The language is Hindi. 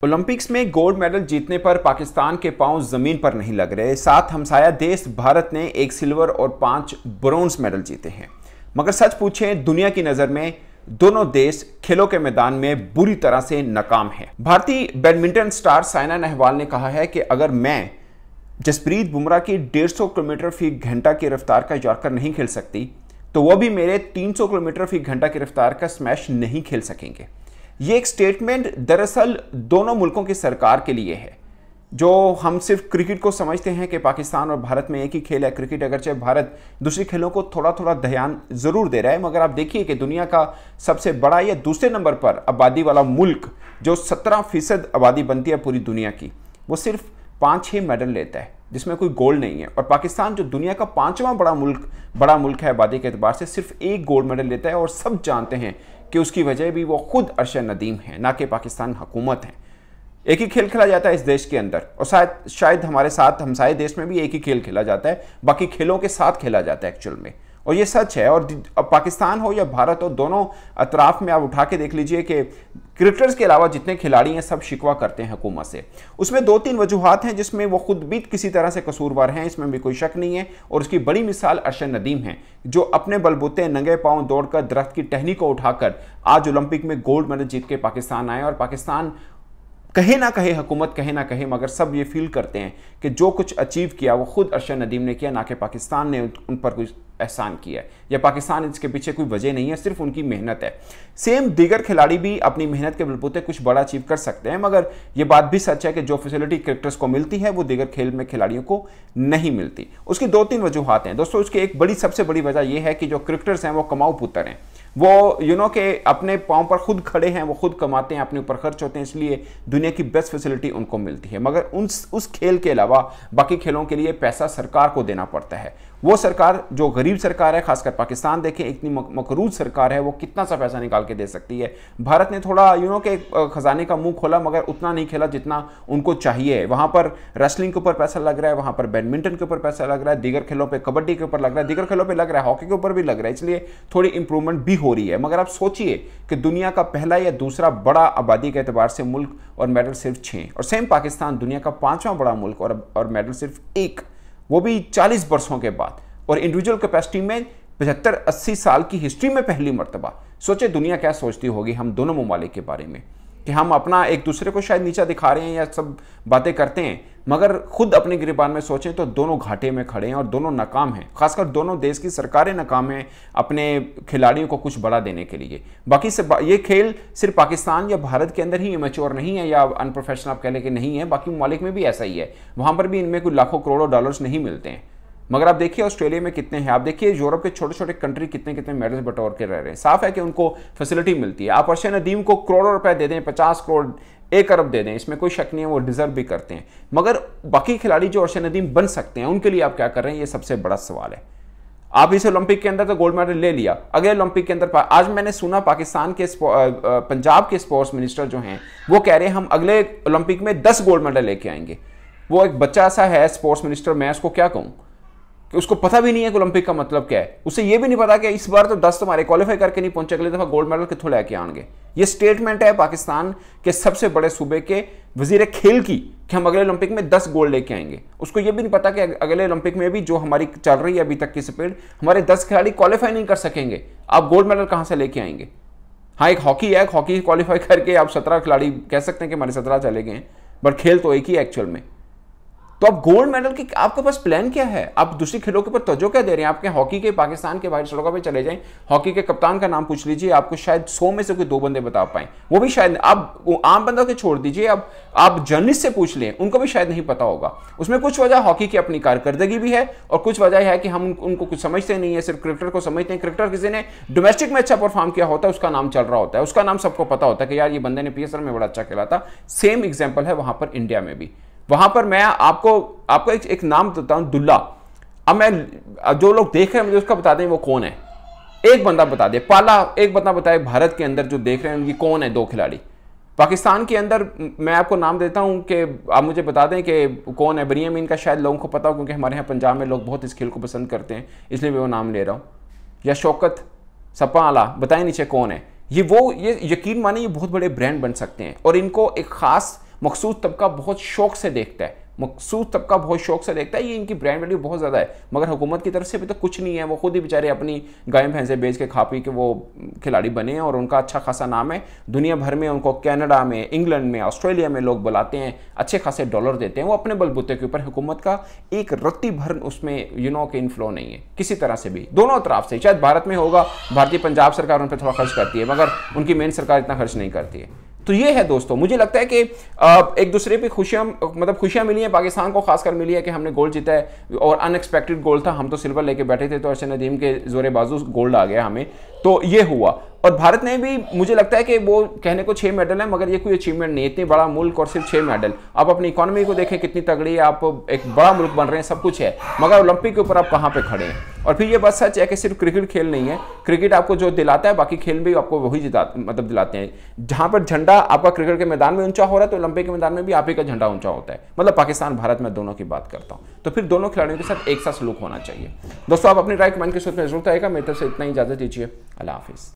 ओलंपिक्स में गोल्ड मेडल जीतने पर पाकिस्तान के पांव जमीन पर नहीं लग रहे। साथ हमसाया देश भारत ने 1 सिल्वर और 5 ब्रोंज मेडल जीते हैं। मगर सच पूछें, दुनिया की नजर में दोनों देश खेलों के मैदान में बुरी तरह से नाकाम हैं। भारतीय बैडमिंटन स्टार साइना नेहवाल ने कहा है कि अगर मैं जसप्रीत बुमराह की 150 किलोमीटर फी घंटा की रफ्तार का यॉर्कर नहीं खेल सकती, तो वह भी मेरे 300 किलोमीटर फी घंटा की रफ्तार का स्मैश नहीं खेल सकेंगे। ये एक स्टेटमेंट दरअसल दोनों मुल्कों की सरकार के लिए है। जो हम सिर्फ क्रिकेट को समझते हैं कि पाकिस्तान और भारत में एक ही खेल है क्रिकेट, अगरचे भारत दूसरी खेलों को थोड़ा थोड़ा ध्यान जरूर दे रहा है, मगर आप देखिए कि दुनिया का सबसे बड़ा या दूसरे नंबर पर आबादी वाला मुल्क जो 17% आबादी बनती है पूरी दुनिया की, वो सिर्फ 5-6 मेडल लेता है जिसमें कोई गोल्ड नहीं है। और पाकिस्तान जो दुनिया का 5वां बड़ा मुल्क है आबादी के एतबार से, सिर्फ 1 गोल्ड मेडल लेता है। और सब जानते हैं कि उसकी वजह भी वो खुद अरशद नदीम है, ना कि पाकिस्तान हुकूमत है। एक ही खेल खेला जाता है इस देश के अंदर, और शायद हमारे साथ हमसाये देश में भी एक ही खेल खेला जाता है, बाकी खेलों के साथ खेला जाता है एक्चुअल में, और ये सच है। और अब पाकिस्तान हो या भारत हो, दोनों अतराफ में आप उठा के देख लीजिए कि क्रिकेटर्स के अलावा जितने खिलाड़ी हैं सब शिकवा करते हैं हुकूमत से। उसमें 2-3 वजूहात हैं जिसमें वो खुद भी किसी तरह से कसूरवार हैं, इसमें भी कोई शक नहीं है। और उसकी बड़ी मिसाल अरशद नदीम है, जो अपने बलबूते नंगे पांव दौड़कर दरख्त की टहनी को उठाकर आज ओलंपिक में गोल्ड मेडल जीत के पाकिस्तान आए। और पाकिस्तान कहे ना कहे, हुकूमत कहे ना कहे, मगर सब ये फील करते हैं कि जो कुछ अचीव किया वो खुद अरशद नदीम ने किया, ना कि पाकिस्तान ने उन पर कुछ एहसान किया है, या पाकिस्तान इसके पीछे कोई वजह नहीं है, सिर्फ उनकी मेहनत है। सेम दीगर खिलाड़ी भी अपनी मेहनत के बलबूते कुछ बड़ा अचीव कर सकते हैं, मगर ये बात भी सच है कि जो फैसिलिटी क्रिकेटर्स को मिलती है वो दीगर खेल में खिलाड़ियों को नहीं मिलती। उसकी 2-3 वजूहात हैं दोस्तों। उसकी एक सबसे बड़ी वजह यह है कि जो क्रिकेटर्स हैं वो कमाऊ पुत्र हैं, वो के अपने पाँव पर खुद खड़े हैं, वो खुद कमाते हैं, अपने ऊपर खर्च होते हैं, इसलिए दुनिया की बेस्ट फैसिलिटी उनको मिलती है। मगर उस खेल के अलावा बाकी खेलों के लिए पैसा सरकार को देना पड़ता है। वो सरकार जो गरीब सरकार है, खासकर पाकिस्तान देखें इतनी मकरूज सरकार है, वो कितना सा पैसा निकाल के दे सकती है। भारत ने थोड़ा के खजाने का मुंह खोला, मगर उतना नहीं खेला जितना उनको चाहिए। वहां पर रेसलिंग के ऊपर पैसा लग रहा है, वहां पर बैडमिंटन के ऊपर पैसा लग रहा है, दीगर खेलों पे कबड्डी के ऊपर लग रहा है, दीगर खेलों पे लग रहा है, हॉकी के ऊपर भी लग रहा है, इसलिए थोड़ी इंप्रूवमेंट भी हो रही है। मगर आप सोचिए कि दुनिया का पहला या दूसरा बड़ा आबादी के एतबार से मुल्क और मेडल सिर्फ 6, और सेम पाकिस्तान दुनिया का 5वां बड़ा मुल्क और मेडल सिर्फ 1, वो भी 40 वर्षों के बाद, और इंडिविजुअल कैपेसिटी में 75-80 साल की हिस्ट्री में पहली मर्तबा। सोचे दुनिया क्या सोचती होगी हम दोनों ममालिक के बारे में, कि हम अपना एक दूसरे को शायद नीचा दिखा रहे हैं या सब बातें करते हैं, मगर खुद अपने गिरबान में सोचें तो दोनों घाटे में खड़े हैं और दोनों नाकाम हैं। खासकर दोनों देश की सरकारें नाकाम हैं अपने खिलाड़ियों को कुछ बड़ा देने के लिए। बाकी से ये खेल सिर्फ पाकिस्तान या भारत के अंदर ही इमेच्योर नहीं है या अनप्रोफेशनल आप कह लें कि नहीं है, बाकी ममालिक में भी ऐसा ही है। वहाँ पर भी इनमें कोई लाखों करोड़ों डॉलर्स नहीं मिलते हैं। मगर आप देखिए ऑस्ट्रेलिया में कितने हैं, आप देखिए यूरोप के छोटे छोटे कंट्री कितने मेडल्स बटोर के रह रहे हैं। साफ है कि उनको फैसिलिटी मिलती है। आप अरशद नदीम को करोड़ों रुपए दे दें, 50 करोड़, 1 अरब दे दें, इसमें कोई शक नहीं है, वो डिजर्व भी करते हैं। मगर बाकी खिलाड़ी जो अरशद नदीम बन सकते हैं, उनके लिए आप क्या कर रहे हैं, ये सबसे बड़ा सवाल है। आप इस ओलंपिक के अंदर तो गोल्ड मेडल ले लिया, अगले ओलंपिक के अंदर आज मैंने सुना पाकिस्तान के पंजाब के स्पोर्ट्स मिनिस्टर जो हैं वो कह रहे हैं हम अगले ओलंपिक में 10 गोल्ड मेडल लेके आएंगे। वो एक बच्चा सा है स्पोर्ट्स मिनिस्टर, मैं उसको क्या कहूँ कि उसको पता भी नहीं है कि ओलंपिक का मतलब क्या है। उसे ये भी नहीं पता कि इस बार तो 10 तुम्हारे क्वालिफाई करके नहीं पहुंचे, अगली दफा गोल्ड मेडल कितों लेके आएंगे। ये स्टेटमेंट है पाकिस्तान के सबसे बड़े सूबे के वजीर खेल की कि हम अगले ओलंपिक में 10 गोल्ड लेके आएंगे। उसको ये भी नहीं पता कि अगले ओलंपिक में भी जो हमारी चल रही है अभी तक की स्पीड, हमारे 10 खिलाड़ी क्वालिफाई नहीं कर सकेंगे, आप गोल्ड मेडल कहां से लेके आएंगे। हाँ, एक हॉकी है, हॉकी क्वालिफाई करके आप 17 खिलाड़ी कह सकते हैं कि हमारे 17 चले गए हैं, बट खेल तो एक ही एक्चुअल में। तो अब गोल्ड मेडल की आपके पास प्लान क्या है, आप दूसरी खेलों के ऊपर तवज्जो क्या दे रहे हैं। आपके हॉकी के पाकिस्तान के बाहर सड़कों पे चले जाएं, हॉकी के कप्तान का नाम पूछ लीजिए, आपको शायद 100 में से कोई 2 बंदे बता पाए, वो भी शायद। आप आम बंदों के छोड़ दीजिए, अब आप जर्नलिस्ट से पूछ लें, उनको भी शायद नहीं पता होगा। उसमें कुछ वजह हॉकी की अपनी कारकर्दगी भी है, और कुछ वजह है कि हम उनको कुछ समझते नहीं है, सिर्फ क्रिकेटर को समझते हैं। क्रिकेटर किसी ने डोमेस्टिक में अच्छा परफॉर्म किया होता है, उसका नाम चल रहा होता है, उसका नाम सबको पता होता है कि यार ये बंदे ने PSL में बड़ा अच्छा खेला था। सेम एग्जाम्पल है वहां पर इंडिया में भी। वहां पर मैं आपको एक नाम देता हूं, दुल्ला। अब मैं जो लोग देख रहे हैं मुझे उसका बता दें वो कौन है, एक बंदा बता दे, पाला एक बंदा बताए भारत के अंदर जो देख रहे हैं उनकी कौन है 2 खिलाड़ी। पाकिस्तान के अंदर मैं आपको नाम देता हूं कि आप मुझे बता दें कि कौन है। बनियामीन का शायद लोगों को पता हो, क्योंकि हमारे यहाँ पंजाब में लोग बहुत इस खेल को पसंद करते हैं, इसलिए मैं वो नाम ले रहा हूँ। या शौकत सपा आला, बताएं नीचे कौन है। ये यकीन माने ये बहुत बड़े ब्रांड बन सकते हैं, और इनको एक खास मखसूस तबका बहुत शौक से देखता है, मखसूस तबका बहुत शौक से देखता है, ये इनकी ब्रांड वैल्यू बहुत ज़्यादा है। मगर हुकूमत की तरफ से भी तो कुछ नहीं है, वो खुद ही बेचारे अपनी गाय भैंसें बेच के खा पी के वो खिलाड़ी बने हैं और उनका अच्छा खासा नाम है। दुनिया भर में उनको कनाडा में, इंग्लैंड में, ऑस्ट्रेलिया में लोग बुलाते हैं, अच्छे खासे डॉलर देते हैं। वो अपने बलबूते के ऊपर, हुकूमत का एक रत्ती भर उसमें के इनफ्लो नहीं है किसी तरह से भी, दोनों तरफ से। शायद भारत में होगा, भारतीय पंजाब सरकार उन पर थोड़ा खर्च करती है, मगर उनकी मेन सरकार इतना खर्च नहीं करती है। तो ये है दोस्तों, मुझे लगता है कि एक दूसरे पे खुशियां मिली हैं, पाकिस्तान को खासकर मिली है कि हमने गोल्ड जीता है और अनएक्सपेक्टेड गोल्ड था। हम तो सिल्वर लेके बैठे थे, तो अर्शद नदीम के जोरे बाजू गोल्ड आ गया हमें, तो ये हुआ। और भारत ने भी, मुझे लगता है कि वो कहने को 6 मेडल है, मगर ये कोई अचीवमेंट नहीं है, इतनी बड़ा मुल्क और सिर्फ 6 मेडल। आप अपनी इकोनॉमी को देखें कितनी तगड़ी है, आप एक बड़ा मुल्क बन रहे हैं, सब कुछ है, मगर ओलंपिक के ऊपर आप कहाँ पे खड़े हैं। और फिर ये बात सच है कि सिर्फ क्रिकेट खेल नहीं है, क्रिकेट आपको जो दिलाता है, बाकी खेल भी आपको वही दिलाते हैं। जहां पर झंडा आपका क्रिकेट के मैदान में ऊंचा हो रहा है, तो ओलंपिक के मैदान में भी आप ही का झंडा ऊंचा होता है। मतलब पाकिस्तान भारत में दोनों की बात करता हूं, तो फिर दोनों खिलाड़ियों के साथ एक सा सलूक होना चाहिए। दोस्तों, आप अपनी राय कमेंट के सूत्र में जरूर आएगा। मेरी तरफ से इतना ही, इजाजत दीजिए, अल्लाह हाफिज।